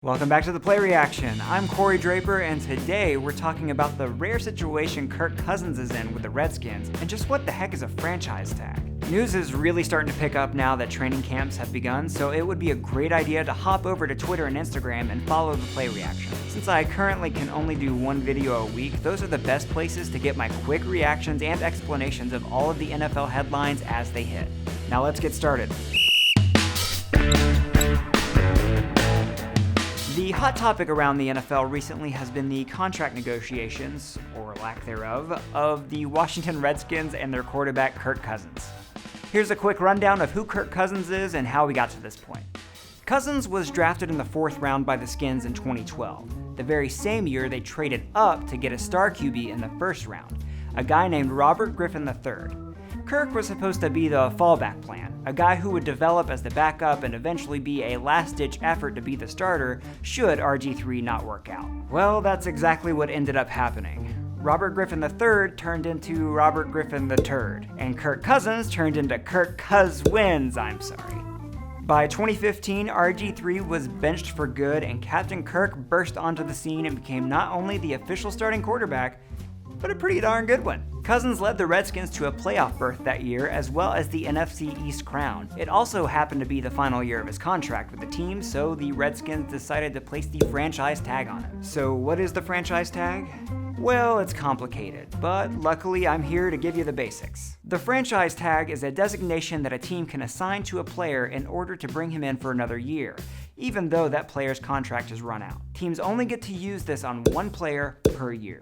Welcome back to The Play Reaction. I'm Corey Draper, and today we're talking about the rare situation Kirk Cousins is in with the Redskins, and just what the heck is a franchise tag. News is really starting to pick up now that training camps have begun, so it would be a great idea to hop over to Twitter and Instagram and follow The Play Reaction. Since I currently can only do one video a week, those are the best places to get my quick reactions and explanations of all of the NFL headlines as they hit. Now let's get started. The hot topic around the NFL recently has been the contract negotiations, or lack thereof, of the Washington Redskins and their quarterback Kirk Cousins. Here's a quick rundown of who Kirk Cousins is and how we got to this point. Cousins was drafted in the 4th round by the Skins in 2012, the very same year they traded up to get a star QB in the 1st round, a guy named Robert Griffin III. Kirk was supposed to be the fallback plan, a guy who would develop as the backup and eventually be a last-ditch effort to be the starter should RG3 not work out. Well, that's exactly what ended up happening. Robert Griffin III turned into Robert Griffin the Turd, and Kirk Cousins turned into Kirk Cuz-wins, I'm sorry. By 2015, RG3 was benched for good, and Captain Kirk burst onto the scene and became not only the official starting quarterback, but a pretty darn good one. Cousins led the Redskins to a playoff berth that year, as well as the NFC East crown. It also happened to be the final year of his contract with the team, so the Redskins decided to place the franchise tag on him. So what is the franchise tag? Well, it's complicated, but luckily I'm here to give you the basics. The franchise tag is a designation that a team can assign to a player in order to bring him in for another year, even though that player's contract is run out. Teams only get to use this on one player per year.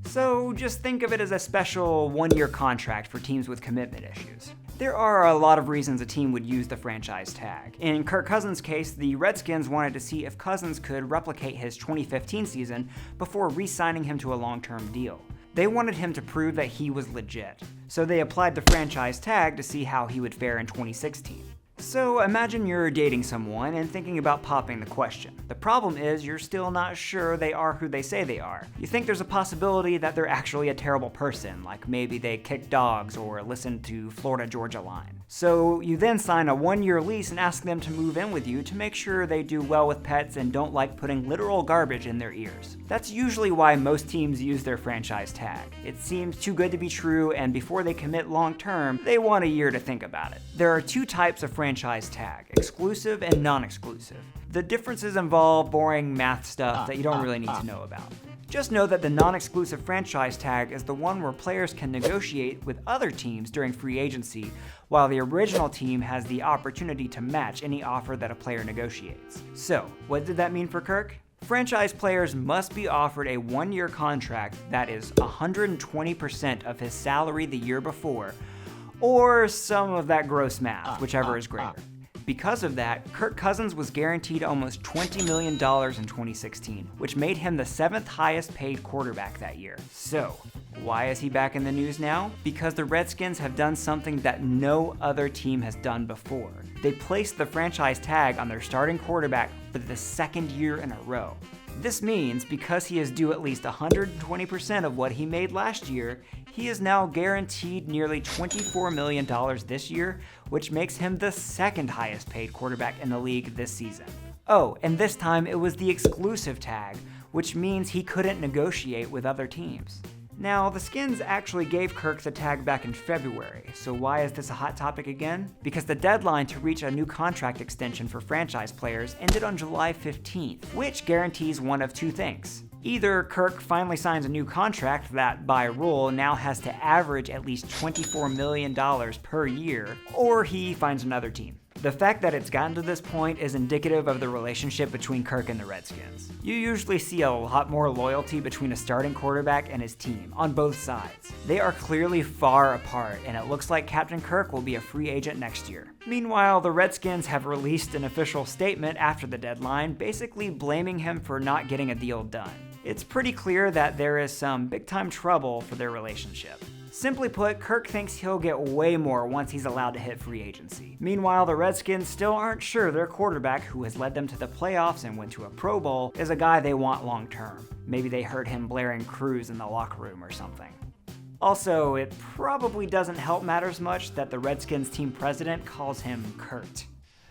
So just think of it as a special one-year contract for teams with commitment issues. There are a lot of reasons a team would use the franchise tag. In Kirk Cousins' case, the Redskins wanted to see if Cousins could replicate his 2015 season before re-signing him to a long-term deal. They wanted him to prove that he was legit, so they applied the franchise tag to see how he would fare in 2016. So imagine you're dating someone and thinking about popping the question. The problem is you're still not sure they are who they say they are. You think there's a possibility that they're actually a terrible person, like maybe they kick dogs or listen to Florida Georgia Line. So you then sign a one-year lease and ask them to move in with you to make sure they do well with pets and don't like putting literal garbage in their ears. That's usually why most teams use their franchise tag. It seems too good to be true, and before they commit long-term, they want a year to think about it. There are two types of franchise tag, exclusive and non-exclusive. The differences involve boring math stuff that you don't really need to know about. Just know that the non-exclusive franchise tag is the one where players can negotiate with other teams during free agency, while the original team has the opportunity to match any offer that a player negotiates. So, what did that mean for Kirk? Franchise players must be offered a one-year contract that is 120% of his salary the year before, or some of that gross math, whichever is greater. Because of that, Kirk Cousins was guaranteed almost $20 million in 2016, which made him the 7th highest paid quarterback that year. So, why is he back in the news now? Because the Redskins have done something that no other team has done before. They placed the franchise tag on their starting quarterback for the 2nd year in a row. This means because he is due at least 120% of what he made last year, he is now guaranteed nearly $24 million this year, which makes him the 2nd highest paid quarterback in the league this season. Oh, and this time it was the exclusive tag, which means he couldn't negotiate with other teams. Now, the Skins actually gave Kirk the tag back in February, so why is this a hot topic again? Because the deadline to reach a new contract extension for franchise players ended on July 15th, which guarantees one of two things. Either Kirk finally signs a new contract that, by rule, now has to average at least $24 million per year, or he finds another team. The fact that it's gotten to this point is indicative of the relationship between Kirk and the Redskins. You usually see a lot more loyalty between a starting quarterback and his team, on both sides. They are clearly far apart, and it looks like Captain Kirk will be a free agent next year. Meanwhile, the Redskins have released an official statement after the deadline, basically blaming him for not getting a deal done. It's pretty clear that there is some big-time trouble for their relationship. Simply put, Kirk thinks he'll get way more once he's allowed to hit free agency. Meanwhile, the Redskins still aren't sure their quarterback, who has led them to the playoffs and went to a Pro Bowl, is a guy they want long term. Maybe they heard him blaring Cruz in the locker room or something. Also, it probably doesn't help matters much that the Redskins team president calls him Kurt.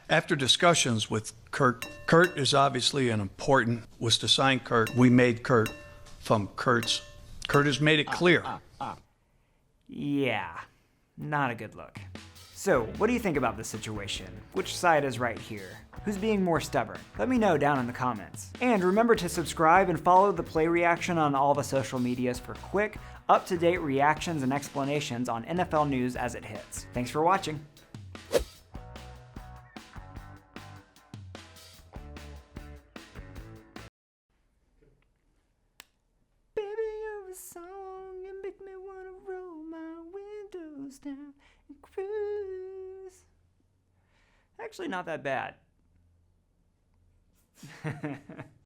After discussions with Kurt is obviously was to sign Kurt. We made Kurt from Kurt's. Kurt has made it clear. Yeah, not a good look. So, what do you think about this situation? Which side is right here? Who's being more stubborn? Let me know down in the comments. And remember to subscribe and follow The Play Reaction on all the social medias for quick, up-to-date reactions and explanations on NFL news as it hits. Thanks for watching. Song and make me wanna roll my windows down and cruise. Actually, not that bad.